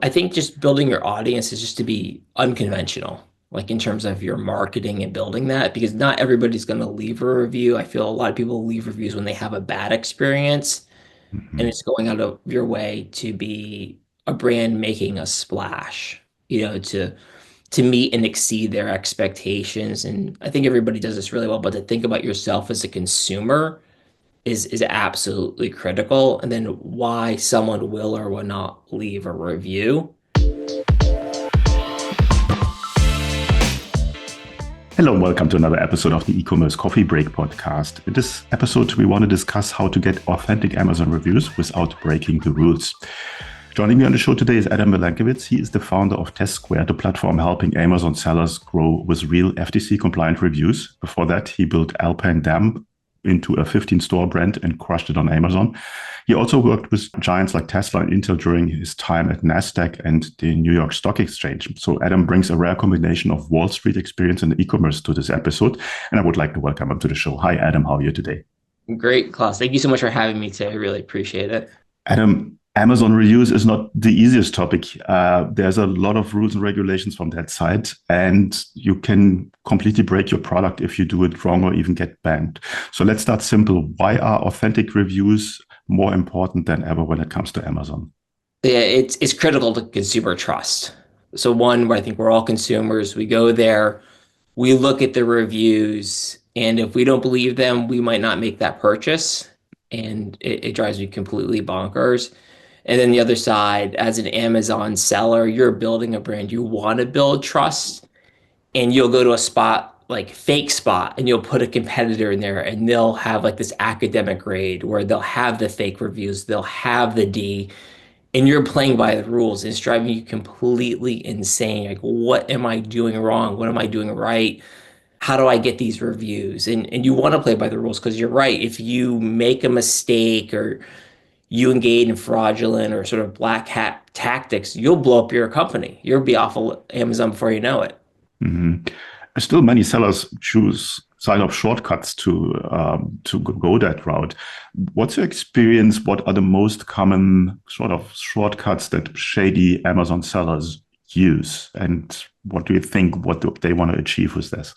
I think just building your audience is just to be unconventional, like in terms of your marketing and building that, because not everybody's going to leave a review. I feel a lot of people leave reviews when they have a bad experience, and Mhm. it's going out of your way to be a brand making a splash, to meet and exceed their expectations. And I think everybody does this really well, but to think about yourself as a consumer is absolutely critical. And then why someone will or will not leave a review. Hello and welcome to another episode of the E-commerce Coffee Break podcast. In this episode, we want to discuss how to get authentic Amazon reviews without breaking the rules. Joining me on the show today is Adam Milankiewicz. He is the founder of Test Square, the platform helping Amazon sellers grow with real FTC-compliant reviews. Before that, he built Alpine Dam into a 15-store brand and crushed it on Amazon. He also worked with giants like Tesla and Intel during his time at Nasdaq and the New York Stock Exchange. So Adam brings a rare combination of Wall Street experience and e-commerce to this episode, and I would like to welcome him to the show. Hi, Adam. How are you today? Great, Klaus. Thank you so much for having me today. I really appreciate it. Adam, Amazon reviews is not the easiest topic. There's a lot of rules and regulations from that side, and you can completely break your product if you do it wrong or even get banned. So let's start simple. Why are authentic reviews more important than ever when it comes to Amazon? Yeah, it's critical to consumer trust. So one, where I think we're all consumers, we go there, we look at the reviews, and if we don't believe them, we might not make that purchase. And it drives me completely bonkers. And then the other side, as an Amazon seller, you're building a brand. You want to build trust, and you'll go to a spot like fake spot and you'll put a competitor in there and they'll have like this academic grade where they'll have the fake reviews, they'll have the D, and you're playing by the rules. It's driving you completely insane. Like, what am I doing wrong? What am I doing right? How do I get these reviews? And you want to play by the rules because you're right. If you make a mistake or you engage in fraudulent or sort of black hat tactics, you'll blow up your company. You'll be off of Amazon before you know it. Mhm. Still, many sellers choose sign up shortcuts to go that route. What's your experience? What are the most common sort of shortcuts that shady Amazon sellers use, and what do you think? What do they want to achieve with this?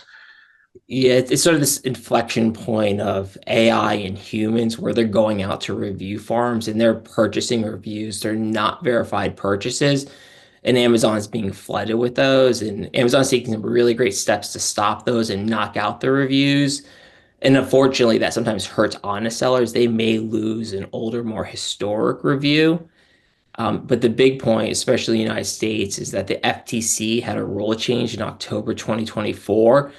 Yeah, it's sort of this inflection point of AI and humans where they're going out to review farms and they're purchasing reviews. They're not verified purchases, and Amazon's being flooded with those. And Amazon's taking some really great steps to stop those and knock out the reviews. And unfortunately, that sometimes hurts honest sellers. They may lose an older, more historic review. But the big point, especially in the United States, is that the FTC had a rule change in October 2024.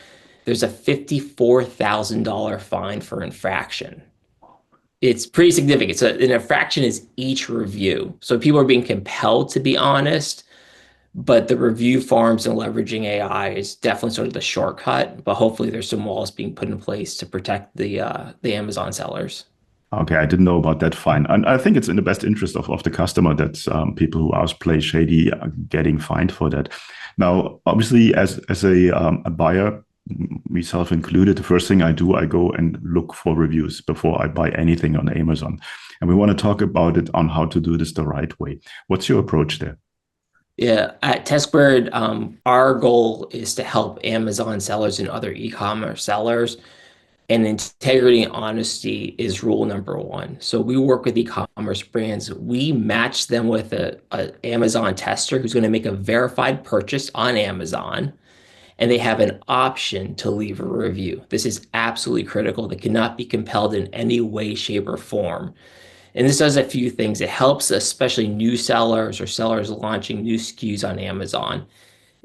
There's a $54,000 fine for infraction. It's pretty significant. So an infraction is each review. So people are being compelled to be honest, but the review farms and leveraging AI is definitely sort of the shortcut. But hopefully there's some walls being put in place to protect the Amazon sellers. Okay, I didn't know about that fine. And I think it's in the best interest of the customer that people who play shady are getting fined for that. Now, obviously, as a buyer, myself included, the first thing I do, I go and look for reviews before I buy anything on Amazon. And we want to talk about it on how to do this the right way. What's your approach there? Yeah, at TestBird, our goal is to help Amazon sellers and other e-commerce sellers. And integrity and honesty is rule number one. So we work with e-commerce brands. We match them with a Amazon tester who's going to make a verified purchase on Amazon, and they have an option to leave a review. This is absolutely critical. They cannot be compelled in any way, shape, or form. And this does a few things. It helps especially new sellers or sellers launching new SKUs on Amazon.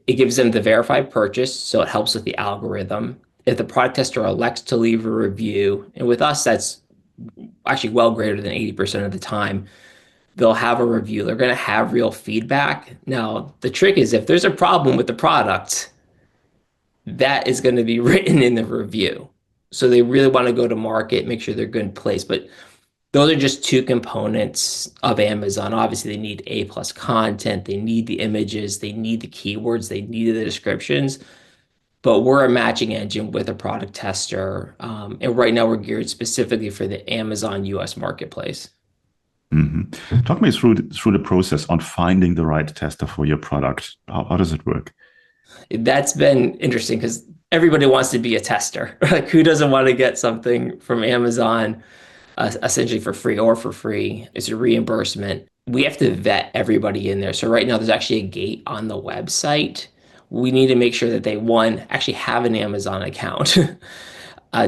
It gives them the verified purchase, so it helps with the algorithm. If the product tester elects to leave a review, and with us, that's actually well greater than 80% of the time, they'll have a review. They're going to have real feedback. Now, the trick is if there's a problem with the product, that is going to be written in the review. So they really want to go to market, make sure they're good in place. But those are just two components of Amazon. Obviously, they need A plus content, they need the images, they need the keywords, they need the descriptions. But we're a matching engine with a product tester. And right now we're geared specifically for the Amazon US marketplace. Talk me through the process on finding the right tester for your product. How does it work? That's been interesting because everybody wants to be a tester. Like, who doesn't want to get something from Amazon essentially for free or for free? It's a reimbursement. We have to vet everybody in there. So right now, there's actually a gate on the website. We need to make sure that they, one, actually have an Amazon account.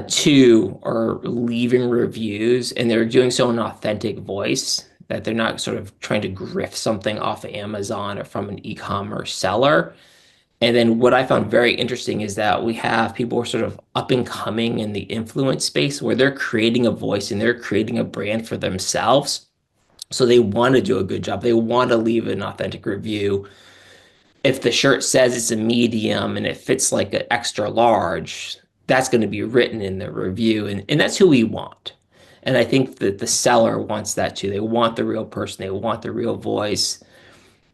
Two, are leaving reviews and they're doing so in an authentic voice that they're not sort of trying to grift something off of Amazon or from an e-commerce seller. And then what I found very interesting is that we have people who are sort of up and coming in the influence space where they're creating a voice and they're creating a brand for themselves. So they want to do a good job. They want to leave an authentic review. If the shirt says it's a medium and it fits like an extra large, that's going to be written in the review. And that's who we want. And I think that the seller wants that too. They want the real person, they want the real voice,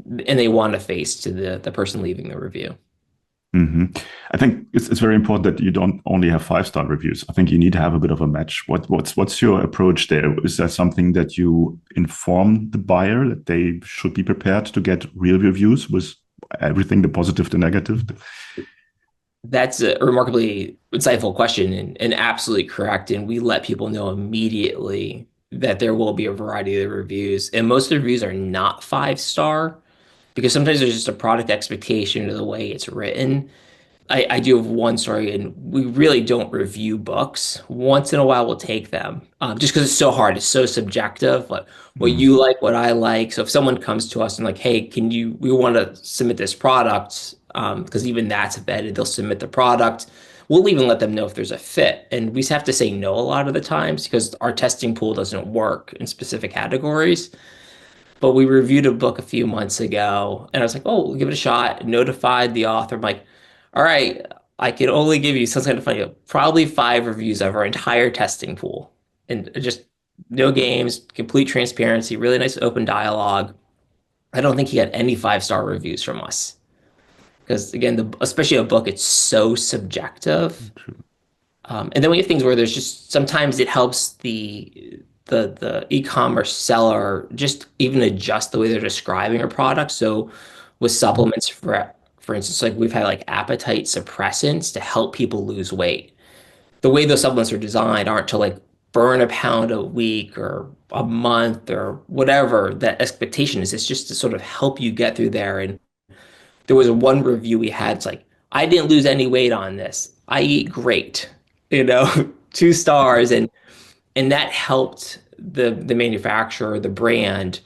and they want a face to the person leaving the review. hmm I think it's very important that you don't only have 5-star reviews. I think you need to have a bit of a match. What's your approach there? Is there something that you inform the buyer that they should be prepared to get real reviews with everything, the positive, the negative? That's a remarkably insightful question and absolutely correct. And we let people know immediately that there will be a variety of reviews. And most of the reviews are not 5-star because sometimes there's just a product expectation of the way it's written. I do have one story, and we really don't review books. Once in a while, we'll take them just because it's so hard. It's so subjective. Like what Mm-hmm. you like, what I like. So if someone comes to us and like, hey, we want to submit this product, because even that's vetted, they'll submit the product. We'll even let them know if there's a fit. And we just have to say no a lot of the times because our testing pool doesn't work in specific categories. But we reviewed a book a few months ago, and I was like, "Oh, we'll give it a shot." Notified the author. I'm like, "All right, I can only give you something kind of funny, probably 5 reviews of our entire testing pool, and just no games, complete transparency, really nice open dialogue." I don't think he had any 5-star reviews from us because again, especially a book, it's so subjective. True. And then we have things where there's just sometimes it helps the e-commerce seller just even adjust the way they're describing a product. So with supplements, for instance, like we've had like appetite suppressants to help people lose weight. The way those supplements are designed aren't to like burn a pound a week or a month or whatever that expectation is. It's just to sort of help you get through there. And there was one review we had. It's like, I didn't lose any weight on this. I eat great, you know, 2 stars. And that helped the manufacturer, the brand,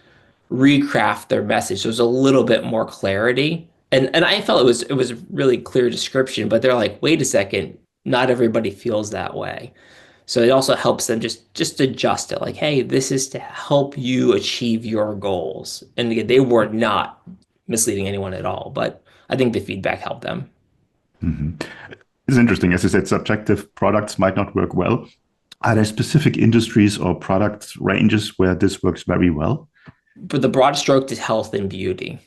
recraft their message. So there's a little bit more clarity. And I felt it was really clear description, but they're like, wait a second, not everybody feels that way. So it also helps them just adjust it. Like, hey, this is to help you achieve your goals. And again, they were not misleading anyone at all, but I think the feedback helped them. hmm It's interesting. As you said, subjective products might not work well. Are there specific industries or product ranges where this works very well? For the broad stroke is health and beauty.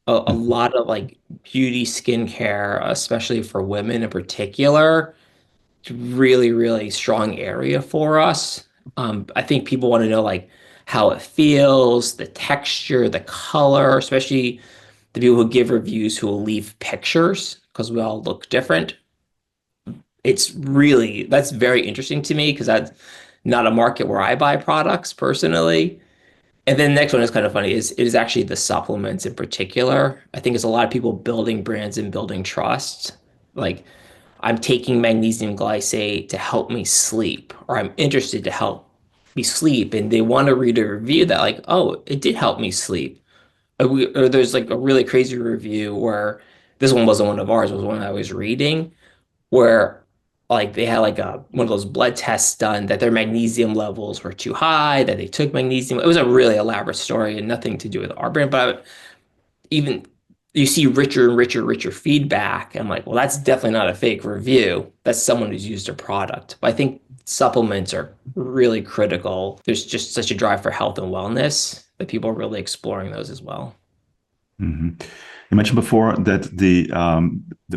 A Mhm. lot of like beauty skincare, especially for women in particular, it's really, really strong area for us. I think people want to know like how it feels, the texture, the color, especially the people who give reviews who will leave pictures because we all look different. That's very interesting to me because that's not a market where I buy products personally. And then the next one is kind of funny is it is actually the supplements in particular. I think it's a lot of people building brands and building trust. Like I'm taking magnesium glycate to help me sleep, or I'm interested to help me sleep, and they want to read a review that like, oh, it did help me sleep. Or there's like a really crazy review where this one wasn't one of ours, it was one I was reading where like they had like a one of those blood tests done that their magnesium levels were too high, that they took magnesium. It was a really elaborate story and nothing to do with our brand, but even you see richer and richer, richer feedback. I'm like, well, that's definitely not a fake review. That's someone who's used a product. But I think supplements are really critical. There's just such a drive for health and wellness that people are really exploring those as well. hmm You mentioned before that the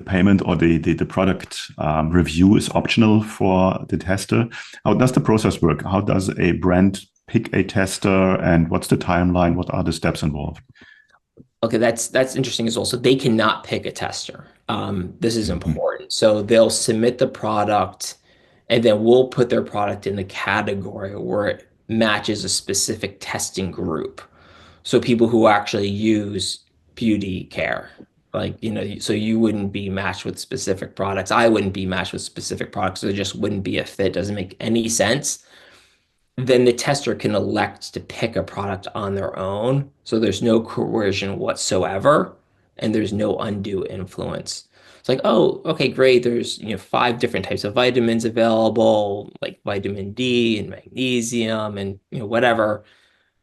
payment or the product review is optional for the tester. How does the process work? How does a brand pick a tester, and what's the timeline? What are the steps involved? Okay, that's interesting as well. So they cannot pick a tester. This is Mhm. important. So they'll submit the product, and then we'll put their product in the category where it matches a specific testing group. So people who actually use beauty care, like, so you wouldn't be matched with specific products. I wouldn't be matched with specific products. So it just wouldn't be a fit. Doesn't make any sense. Then the tester can elect to pick a product on their own. So there's no coercion whatsoever, and there's no undue influence. It's like, oh, okay, great. There's, five different types of vitamins available, like vitamin D and magnesium and, whatever.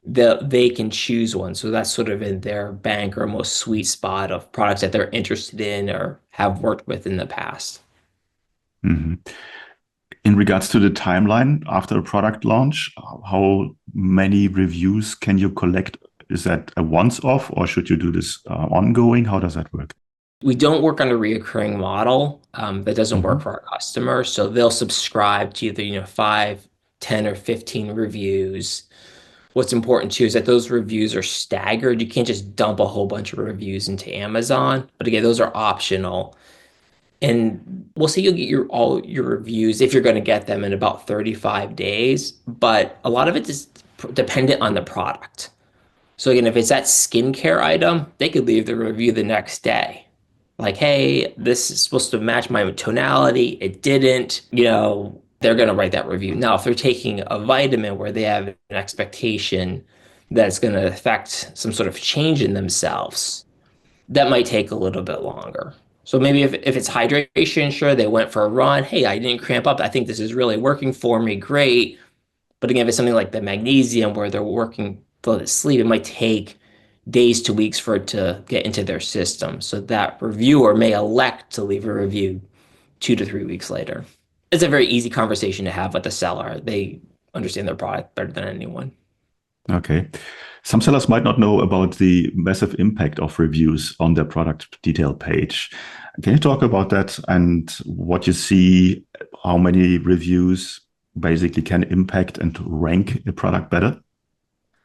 They can choose one. So that's sort of in their bank or most sweet spot of products that they're interested in or have worked with in the past. Mhm. In regards to the timeline after a product launch, how many reviews can you collect? Is that a once off or should you do this ongoing? How does that work? We don't work on a reoccurring model. That doesn't work Mhm. for our customers. So they'll subscribe to either, 5, 10, or 15 reviews. What's important too is that those reviews are staggered. You can't just dump a whole bunch of reviews into Amazon. But again, those are optional. And we'll say you'll get all your reviews if you're going to get them in about 35 days. But a lot of it is dependent on the product. So again, if it's that skincare item, they could leave the review the next day. Like, hey, this is supposed to match my tonality. It didn't, they're going to write that review. Now, if they're taking a vitamin where they have an expectation that it's going to affect some sort of change in themselves, that might take a little bit longer. So maybe if it's hydration, sure, they went for a run. Hey, I didn't cramp up. I think this is really working for me. Great. But again, if it's something like the magnesium where they're working to let it sleep, it might take days to weeks for it to get into their system. So that reviewer may elect to leave a review 2 to 3 weeks later. It's a very easy conversation to have with the seller. They understand their product better than anyone. Okay. Some sellers might not know about the massive impact of reviews on their product detail page. Can you talk about that and what you see, how many reviews basically can impact and rank a product better?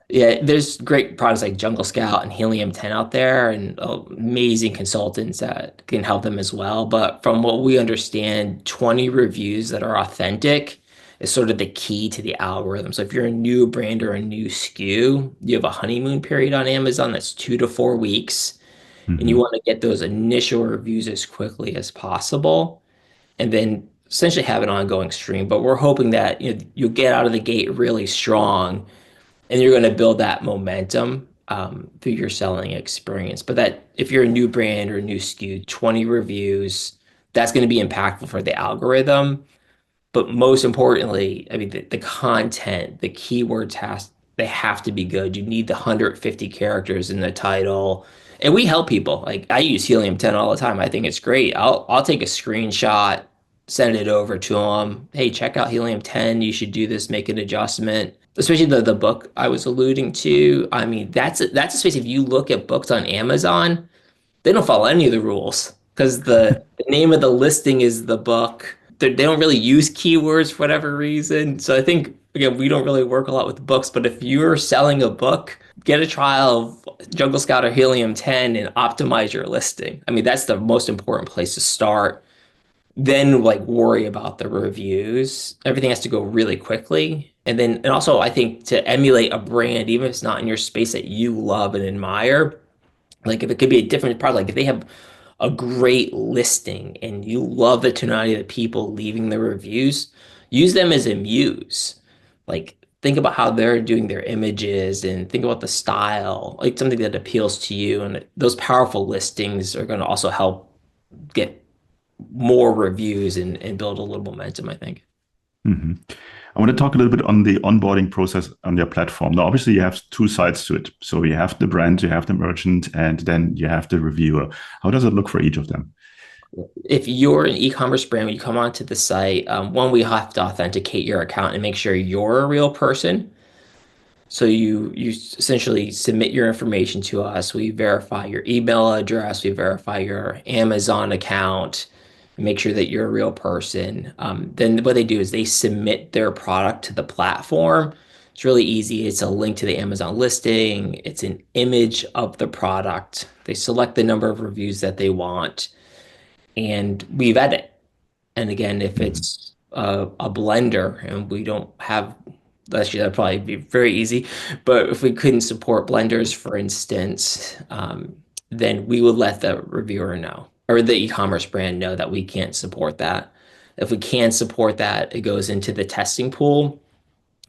Yeah, there's great products like Jungle Scout and Helium 10 out there, and amazing consultants that can help them as well. But from what we understand, 20 reviews that are authentic is sort of the key to the algorithm. So if you're a new brand or a new SKU, you have a honeymoon period on Amazon that's 2 to 4 weeks, and you Mhm. want to get those initial reviews as quickly as possible, and then essentially have an ongoing stream. But we're hoping that you'll get out of the gate really strong and you're going to build that momentum through your selling experience. But that if you're a new brand or a new SKU, 20 reviews, that's going to be impactful for the algorithm. But most importantly, I mean, the content, the keyword tasks, they have to be good. You need the 150 characters in the title. And we help people. Like I use Helium 10 all the time. I think it's great. I'll take a screenshot, send it over to them. Hey, check out Helium 10. You should do this, make an adjustment. Especially the book I was alluding to. I mean, that's a space. If you look at books on Amazon, they don't follow any of the rules because the name of the listing is the book. They don't really use keywords for whatever reason. So I think, again, we don't really work a lot with books, but if you're selling a book, get a trial of Jungle Scout or Helium 10 and optimize your listing. I mean, that's the most important place to start. Then like worry about the reviews. Everything has to go really quickly. And also I think to emulate a brand, even if it's not in your space that you love and admire, like if it could be a different product, like if they have a great listing and you love the tonality of the people leaving the reviews, use them as a muse. Like think about how they're doing their images and think about the style, like something that appeals to you. And those powerful listings are going to also help get more reviews and build a little momentum, I think. Mhm. I want to talk a little bit on the onboarding process on your platform. Now, obviously, you have two sides to it. So you have the brand, you have the merchant, and then you have the reviewer. How does it look for each of them? If you're an e-commerce brand, when you come onto the site, one, we have to authenticate your account and make sure you're a real person. So you essentially submit your information to us. We verify your email address, we verify your Amazon account, make sure that you're a real person. Then what they do is they submit their product to the platform. It's really easy. It's a link to the Amazon listing. It's an image of the product. They select the number of reviews that they want, and we vet it. And again, if Mhm. it's a blender and we don't have, actually, that'd probably be very easy. But if we couldn't support blenders, for instance, then we would let the reviewer know or the e-commerce brand know that we can't support that. If we can support that, it goes into the testing pool.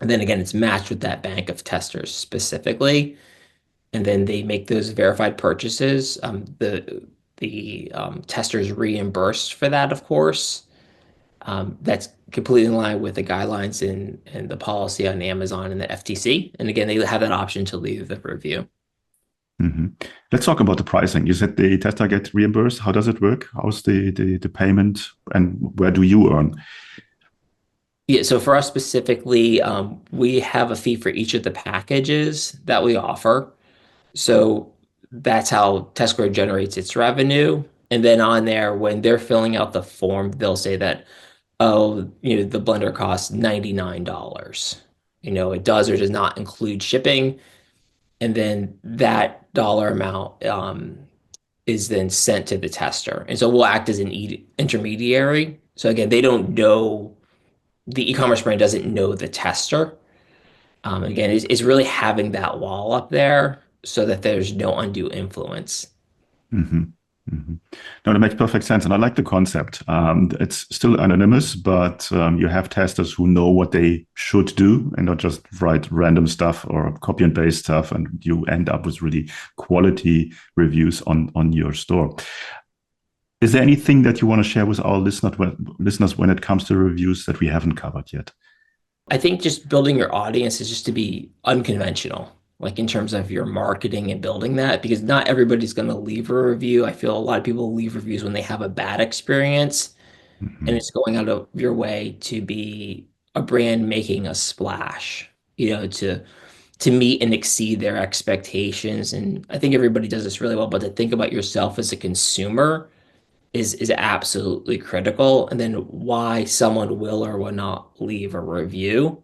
And then again, it's matched with that bank of testers specifically. And then they make those verified purchases. The testers reimbursed for that, of course. That's completely in line with the guidelines and the policy on Amazon and the FTC. And again, they have that option to leave the review. Mhm. Let's talk about the pricing. You said the tester get reimbursed. How does it work? How's the payment, and where do you earn? Yeah, so for us specifically, we have a fee for each of the packages that we offer. So that's how TestSquare generates its revenue. And then on there, when they're filling out the form, they'll say that, oh, the blender costs $99. It does or does not include shipping. And then that dollar amount is then sent to the tester. And so we'll act as an intermediary. So again, they don't know, the e-commerce brand doesn't know the tester. Again, it's really having that wall up there so that there's no undue influence. Hmm. Hmm. No, that makes perfect sense, and I like the concept. It's still anonymous, but you have testers who know what they should do, and not just write random stuff or copy and paste stuff, and you end up with really quality reviews on your store. Is there anything that you want to share with our listeners when it comes to reviews that we haven't covered yet? I think just building your audience is just to be unconventional, like in terms of your marketing and building that, because not everybody's going to leave a review. I feel a lot of people leave reviews when they have a bad experience, and Hmm. it's going out of your way to be a brand making a splash, to meet and exceed their expectations. And I think everybody does this really well, but to think about yourself as a consumer is absolutely critical. And then why someone will or will not leave a review.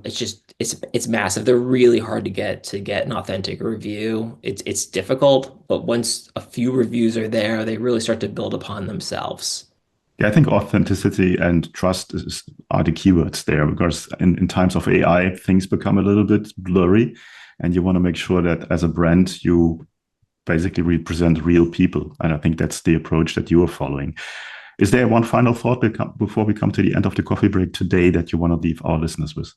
It's massive. They're really hard to get an authentic review. It's difficult, but once a few reviews are there, they really start to build upon themselves. Yeah, I think authenticity and trust are the keywords there, because in times of AI, things become a little bit blurry, and you want to make sure that as a brand, you basically represent real people. And I think that's the approach that you are following. Is there one final thought before we come to the end of the coffee break today that you want to leave our listeners with?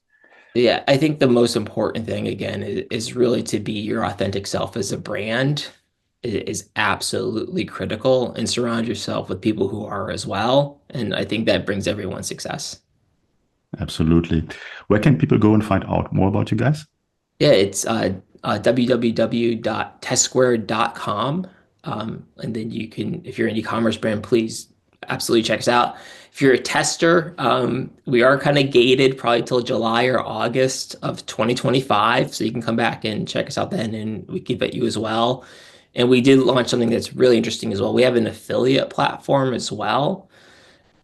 Yeah, I think the most important thing again is really to be your authentic self as a brand is absolutely critical and surround yourself with people who are as well. And I think that brings everyone success. Absolutely. Where can people go and find out more about you guys? Yeah, it's www.testsquared.com. And then you can, if you're an e-commerce brand, please absolutely check us out. If you're a tester, we are kind of gated probably till July or August of 2025. So you can come back and check us out then, and we can vet you as well. And we did launch something that's really interesting as well. We have an affiliate platform as well.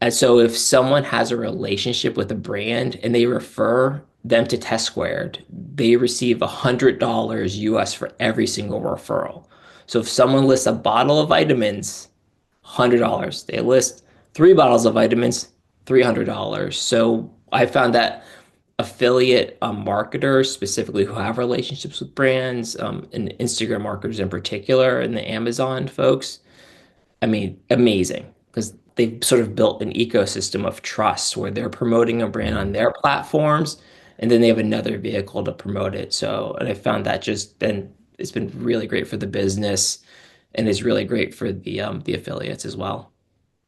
And so if someone has a relationship with a brand and they refer them to Test Squared, they receive $100 US for every single referral. So if someone lists a bottle of vitamins, $100. They list three bottles of vitamins, $300. So I found that affiliate marketers, specifically who have relationships with brands, and Instagram marketers in particular, and the Amazon folks, I mean, amazing because they've sort of built an ecosystem of trust where they're promoting a brand on their platforms and then they have another vehicle to promote it. So, and I found that just then it's been really great for the business and is really great for the affiliates as well.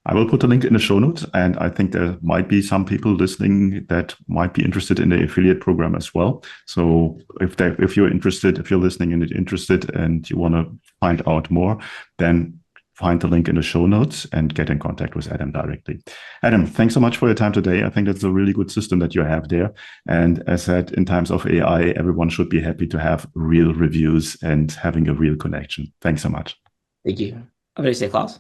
I will put a link in the show notes, and I think there might be some people listening that might be interested in the affiliate program as well. So if you're interested, if you're listening and interested, and you want to find out more, then find the link in the show notes and get in contact with Adam directly. Adam, thanks so much for your time today. I think that's a really good system that you have there. And as said, in times of AI, everyone should be happy to have real reviews and having a real connection. Thanks so much. Thank you. Have a nice day, Klaus.